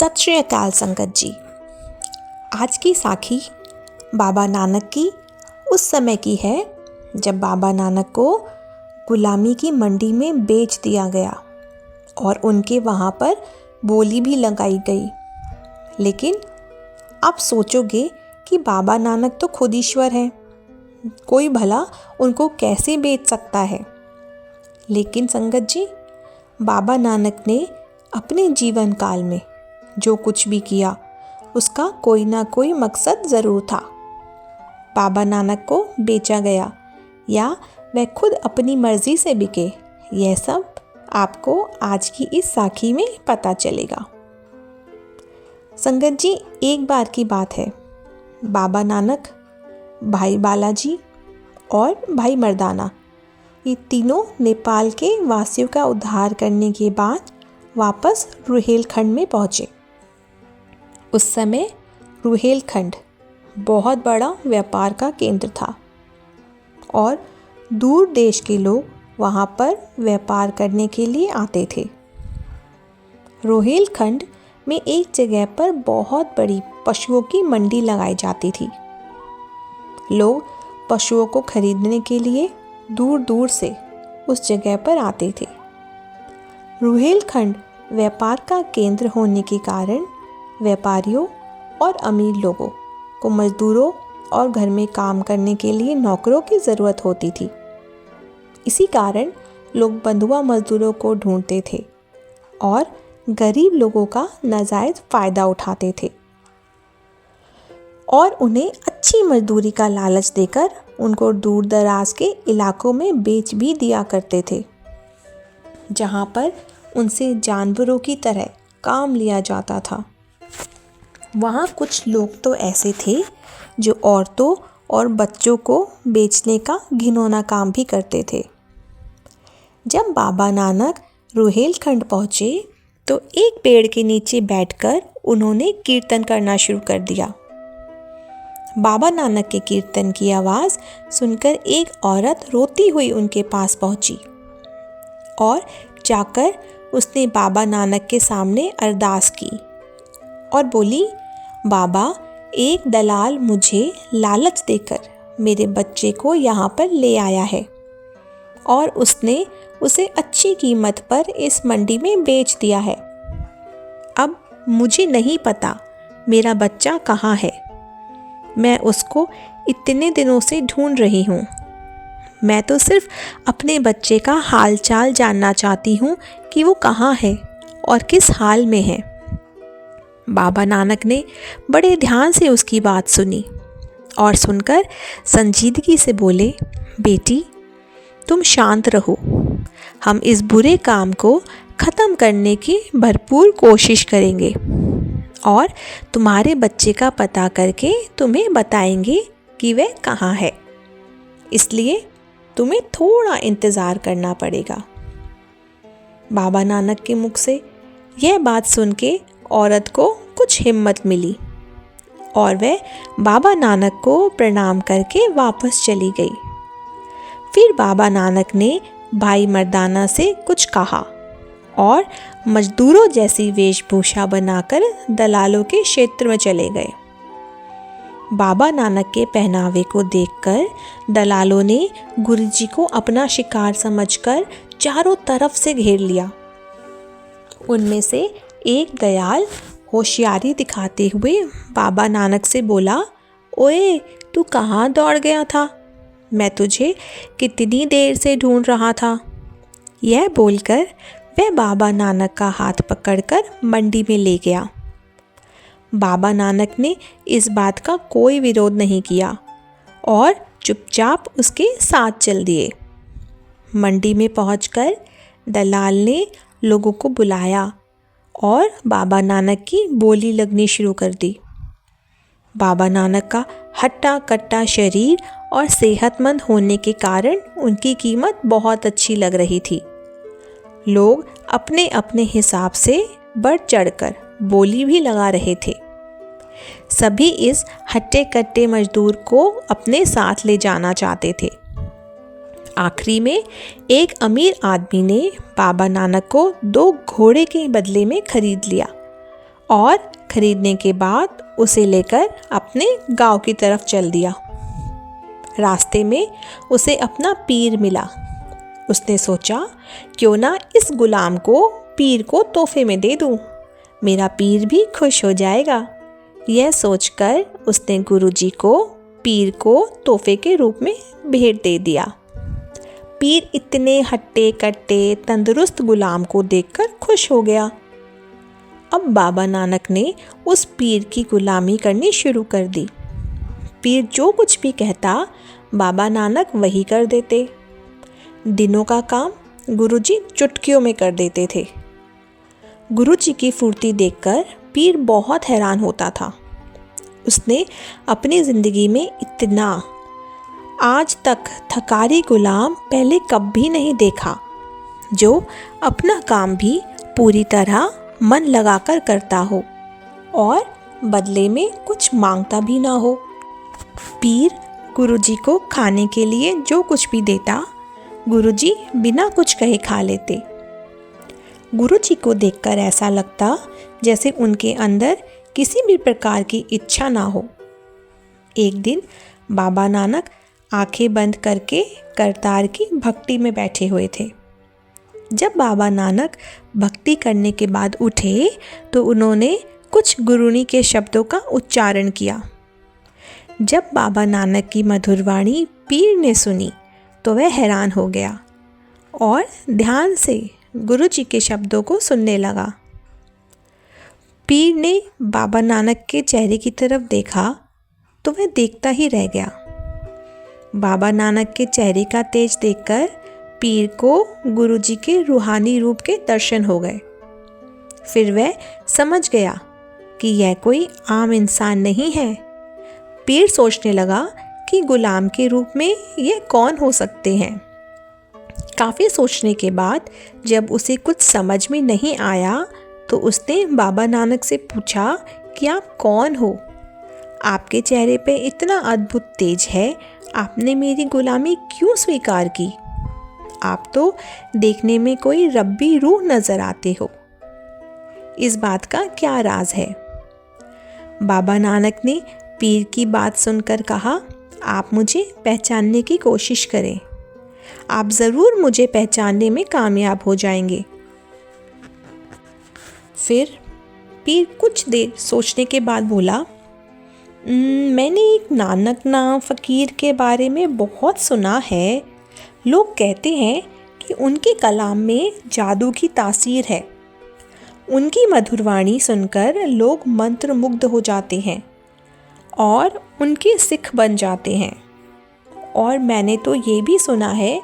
सत श्री अकाल संगत जी। आज की साखी बाबा नानक की उस समय की है जब बाबा नानक को गुलामी की मंडी में बेच दिया गया और उनके वहाँ पर बोली भी लगाई गई। लेकिन आप सोचोगे कि बाबा नानक तो खुद ईश्वर हैं, कोई भला उनको कैसे बेच सकता है। लेकिन संगत जी, बाबा नानक ने अपने जीवन काल में जो कुछ भी किया उसका कोई ना कोई मकसद ज़रूर था। बाबा नानक को बेचा गया या वह खुद अपनी मर्ज़ी से बिके, यह सब आपको आज की इस साखी में पता चलेगा। संगत जी, एक बार की बात है, बाबा नानक, भाई बालाजी और भाई मर्दाना, ये तीनों नेपाल के वासियों का उद्धार करने के बाद वापस रुहेलखंड में पहुँचे। उस समय रुहेलखंड बहुत बड़ा व्यापार का केंद्र था और दूर देश के लोग वहाँ पर व्यापार करने के लिए आते थे। रुहेलखंड में एक जगह पर बहुत बड़ी पशुओं की मंडी लगाई जाती थी। लोग पशुओं को खरीदने के लिए दूर दूर से उस जगह पर आते थे। रुहेलखंड व्यापार का केंद्र होने के कारण व्यापारियों और अमीर लोगों को मजदूरों और घर में काम करने के लिए नौकरों की ज़रूरत होती थी। इसी कारण लोग बंधुआ मजदूरों को ढूंढते थे और गरीब लोगों का नाजायज़ फ़ायदा उठाते थे और उन्हें अच्छी मजदूरी का लालच देकर उनको दूर दराज के इलाकों में बेच भी दिया करते थे, जहाँ पर उनसे जानवरों की तरह काम लिया जाता था। वहाँ कुछ लोग तो ऐसे थे जो औरतों और बच्चों को बेचने का घिनौना काम भी करते थे। जब बाबा नानक रुहेलखंड पहुँचे तो एक पेड़ के नीचे बैठकर उन्होंने कीर्तन करना शुरू कर दिया। बाबा नानक के कीर्तन की आवाज़ सुनकर एक औरत रोती हुई उनके पास पहुँची और जाकर उसने बाबा नानक के सामने अरदास की और बोली, बाबा, एक दलाल मुझे लालच देकर मेरे बच्चे को यहाँ पर ले आया है और उसने उसे अच्छी कीमत पर इस मंडी में बेच दिया है। अब मुझे नहीं पता मेरा बच्चा कहाँ है। मैं उसको इतने दिनों से ढूंढ रही हूँ। मैं तो सिर्फ अपने बच्चे का हाल चाल जानना चाहती हूँ कि वो कहाँ है और किस हाल में है। बाबा नानक ने बड़े ध्यान से उसकी बात सुनी और सुनकर संजीदगी से बोले, बेटी, तुम शांत रहो। हम इस बुरे काम को ख़त्म करने की भरपूर कोशिश करेंगे और तुम्हारे बच्चे का पता करके तुम्हें बताएंगे कि वह कहाँ है। इसलिए तुम्हें थोड़ा इंतज़ार करना पड़ेगा। बाबा नानक के मुख से यह बात सुन के औरत को कुछ हिम्मत मिली और वह बाबा नानक को प्रणाम करके वापस चली गई। फिर बाबा नानक ने भाई मर्दाना से कुछ कहा और मजदूरों जैसी वेशभूषा बनाकर दलालों के क्षेत्र में चले गए। बाबा नानक के पहनावे को देखकर दलालों ने गुरुजी को अपना शिकार समझकर चारों तरफ से घेर लिया। उनमें से एक दयाल होशियारी दिखाते हुए बाबा नानक से बोला, ओए, तू कहाँ दौड़ गया था? मैं तुझे कितनी देर से ढूंढ रहा था। यह बोलकर वह बाबा नानक का हाथ पकड़कर मंडी में ले गया। बाबा नानक ने इस बात का कोई विरोध नहीं किया और चुपचाप उसके साथ चल दिए। मंडी में पहुंचकर दलाल ने लोगों को बुलाया और बाबा नानक की बोली लगनी शुरू कर दी। बाबा नानक का हट्टा कट्टा शरीर और सेहतमंद होने के कारण उनकी कीमत बहुत अच्छी लग रही थी। लोग अपने अपने हिसाब से बढ़ चढ़कर बोली भी लगा रहे थे। सभी इस हट्टे कट्टे मजदूर को अपने साथ ले जाना चाहते थे। आखिरी में एक अमीर आदमी ने बाबा नानक को 2 घोड़े के बदले में खरीद लिया और खरीदने के बाद उसे लेकर अपने गांव की तरफ चल दिया। रास्ते में उसे अपना पीर मिला। उसने सोचा, क्यों ना इस गुलाम को पीर को तोहफे में दे दूं, मेरा पीर भी खुश हो जाएगा। यह सोचकर उसने गुरुजी को पीर को तोहफे के रूप में भेंट दे दिया। पीर इतने हट्टे कट्टे तंदुरुस्त गुलाम को देखकर खुश हो गया। अब बाबा नानक ने उस पीर की गुलामी करनी शुरू कर दी। पीर जो कुछ भी कहता बाबा नानक वही कर देते। दिनों का काम गुरुजी चुटकियों में कर देते थे। गुरुजी की फुर्ती देखकर पीर बहुत हैरान होता था। उसने अपनी ज़िंदगी में इतना आज तक थकारी गुलाम पहले कभी नहीं देखा, जो अपना काम भी पूरी तरह मन लगाकर करता हो और बदले में कुछ मांगता भी ना हो। पीर गुरुजी को खाने के लिए जो कुछ भी देता, गुरुजी बिना कुछ कहे खा लेते। गुरुजी को देखकर ऐसा लगता जैसे उनके अंदर किसी भी प्रकार की इच्छा ना हो। एक दिन बाबा नानक आंखें बंद करके करतार की भक्ति में बैठे हुए थे। जब बाबा नानक भक्ति करने के बाद उठे तो उन्होंने कुछ गुरुनी के शब्दों का उच्चारण किया। जब बाबा नानक की मधुर वाणी पीर ने सुनी तो वह हैरान हो गया और ध्यान से गुरुजी के शब्दों को सुनने लगा। पीर ने बाबा नानक के चेहरे की तरफ देखा तो वह देखता ही रह गया। बाबा नानक के चेहरे का तेज देखकर पीर को गुरुजी के रूहानी रूप के दर्शन हो गए। फिर वह समझ गया कि यह कोई आम इंसान नहीं है। पीर सोचने लगा कि गुलाम के रूप में यह कौन हो सकते हैं। काफ़ी सोचने के बाद जब उसे कुछ समझ में नहीं आया तो उसने बाबा नानक से पूछा कि आप कौन हो? आपके चेहरे पे इतना अद्भुत तेज है, आपने मेरी गुलामी क्यों स्वीकार की? आप तो देखने में कोई रब्बी रूह नज़र आते हो। इस बात का क्या राज है? बाबा नानक ने पीर की बात सुनकर कहा, आप मुझे पहचानने की कोशिश करें, आप ज़रूर मुझे पहचानने में कामयाब हो जाएंगे। फिर पीर कुछ देर सोचने के बाद बोला, मैंने एक नानक नाम फ़कीर के बारे में बहुत सुना है। लोग कहते हैं कि उनके कलाम में जादू की तासीर है। उनकी मधुर वाणी सुनकर लोग मंत्रमुग्ध हो जाते हैं और उनके सिख बन जाते हैं। और मैंने तो ये भी सुना है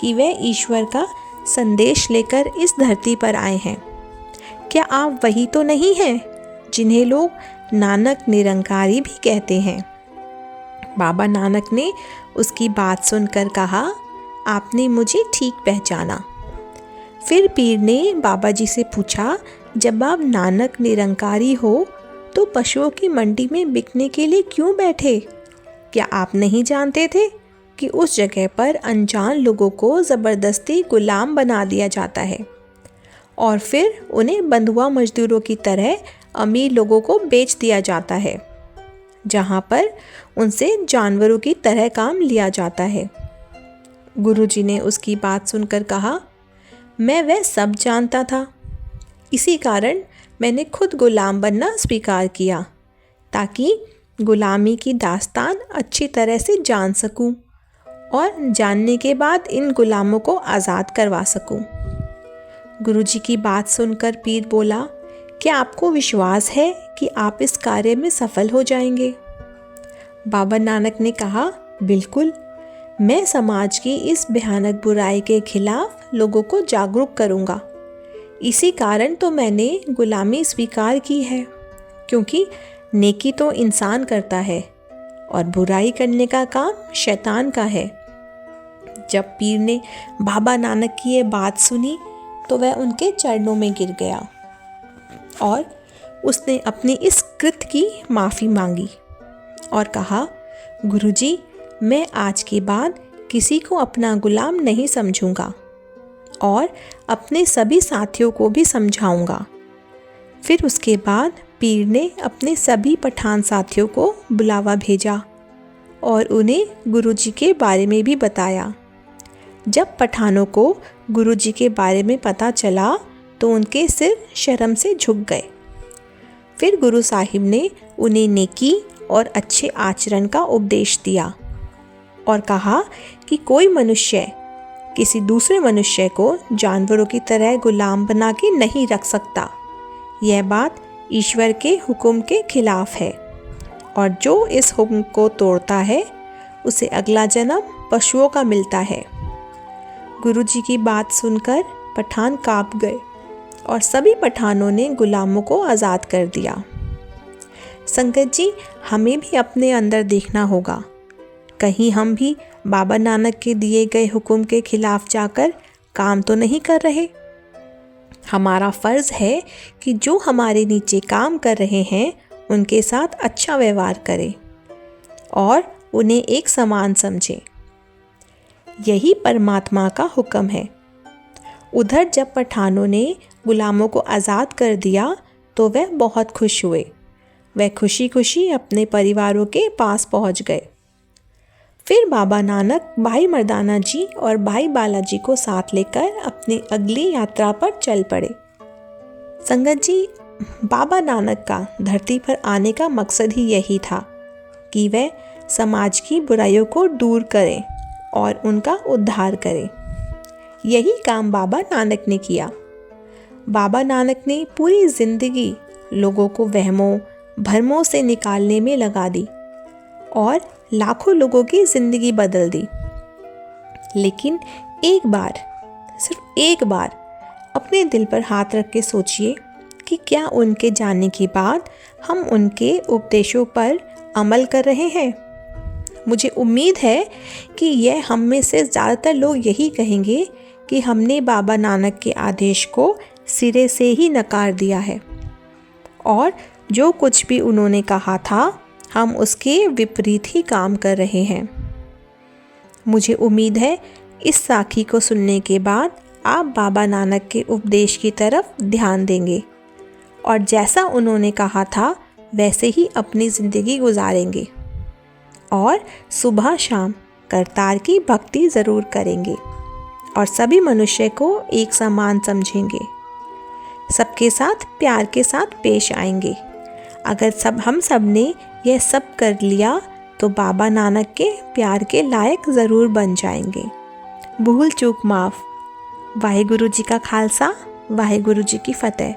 कि वह ईश्वर का संदेश लेकर इस धरती पर आए हैं। क्या आप वही तो नहीं हैं जिन्हें लोग नानक निरंकारी भी कहते हैं? बाबा नानक ने उसकी बात सुनकर कहा, आपने मुझे ठीक पहचाना। फिर पीर ने बाबा जी से पूछा, जब आप नानक निरंकारी हो तो पशुओं की मंडी में बिकने के लिए क्यों बैठे? क्या आप नहीं जानते थे कि उस जगह पर अनजान लोगों को ज़बरदस्ती गुलाम बना दिया जाता है और फिर उन्हें बंधुआ मजदूरों की तरह अमीर लोगों को बेच दिया जाता है, जहाँ पर उनसे जानवरों की तरह काम लिया जाता है। गुरुजी ने उसकी बात सुनकर कहा, मैं वह सब जानता था। इसी कारण मैंने खुद गुलाम बनना स्वीकार किया, ताकि गुलामी की दास्तान अच्छी तरह से जान सकूं और जानने के बाद इन गुलामों को आज़ाद करवा सकूं। गुरुजी की बात सुनकर पीर बोला, क्या आपको विश्वास है कि आप इस कार्य में सफल हो जाएंगे? बाबा नानक ने कहा, बिल्कुल, मैं समाज की इस भयानक बुराई के खिलाफ लोगों को जागरूक करूंगा। इसी कारण तो मैंने गुलामी स्वीकार की है, क्योंकि नेकी तो इंसान करता है और बुराई करने का काम शैतान का है। जब पीर ने बाबा नानक की ये बात सुनी तो वह उनके चरणों में गिर गया और उसने अपनी इस कृत्य की माफ़ी मांगी और कहा, गुरुजी, मैं आज के बाद किसी को अपना गुलाम नहीं समझूंगा और अपने सभी साथियों को भी समझाऊंगा। फिर उसके बाद पीर ने अपने सभी पठान साथियों को बुलावा भेजा और उन्हें गुरुजी के बारे में भी बताया। जब पठानों को गुरुजी के बारे में पता चला तो उनके सिर शर्म से झुक गए। फिर गुरु साहिब ने उन्हें नेकी और अच्छे आचरण का उपदेश दिया और कहा कि कोई मनुष्य किसी दूसरे मनुष्य को जानवरों की तरह गुलाम बना के नहीं रख सकता। यह बात ईश्वर के हुक्म के खिलाफ है और जो इस हुक्म को तोड़ता है उसे अगला जन्म पशुओं का मिलता है। गुरुजी की बात सुनकर पठान कांप गए और सभी पठानों ने गुलामों को आज़ाद कर दिया। संगत जी, हमें भी अपने अंदर देखना होगा, कहीं हम भी बाबा नानक के दिए गए हुक्म के खिलाफ जाकर काम तो नहीं कर रहे। हमारा फ़र्ज़ है कि जो हमारे नीचे काम कर रहे हैं उनके साथ अच्छा व्यवहार करें और उन्हें एक समान समझें। यही परमात्मा का हुक्म है। उधर जब पठानों ने गुलामों को आज़ाद कर दिया तो वह बहुत खुश हुए। वह खुशी खुशी अपने परिवारों के पास पहुंच गए। फिर बाबा नानक भाई मर्दाना जी और भाई बालाजी को साथ लेकर अपनी अगली यात्रा पर चल पड़े। संगत जी, बाबा नानक का धरती पर आने का मकसद ही यही था कि वह समाज की बुराइयों को दूर करें और उनका उद्धार करें। यही काम बाबा नानक ने किया। बाबा नानक ने पूरी ज़िंदगी लोगों को वहमों भरमों से निकालने में लगा दी और लाखों लोगों की ज़िंदगी बदल दी। लेकिन एक बार, सिर्फ एक बार अपने दिल पर हाथ रख के सोचिए कि क्या उनके जाने के बाद हम उनके उपदेशों पर अमल कर रहे हैं। मुझे उम्मीद है कि यह हम में से ज़्यादातर लोग यही कहेंगे कि हमने बाबा नानक के आदेश को सिरे से ही नकार दिया है और जो कुछ भी उन्होंने कहा था हम उसके विपरीत ही काम कर रहे हैं। मुझे उम्मीद है इस साखी को सुनने के बाद आप बाबा नानक के उपदेश की तरफ ध्यान देंगे और जैसा उन्होंने कहा था वैसे ही अपनी ज़िंदगी गुजारेंगे और सुबह शाम करतार की भक्ति ज़रूर करेंगे और सभी मनुष्य को एक समान समझेंगे, सबके साथ प्यार के साथ पेश आएंगे। अगर हम सब ने यह सब कर लिया तो बाबा नानक के प्यार के लायक ज़रूर बन जाएंगे। भूल चूक माफ़। वाहेगुरु जी का खालसा, वाहेगुरु जी की फ़तेह।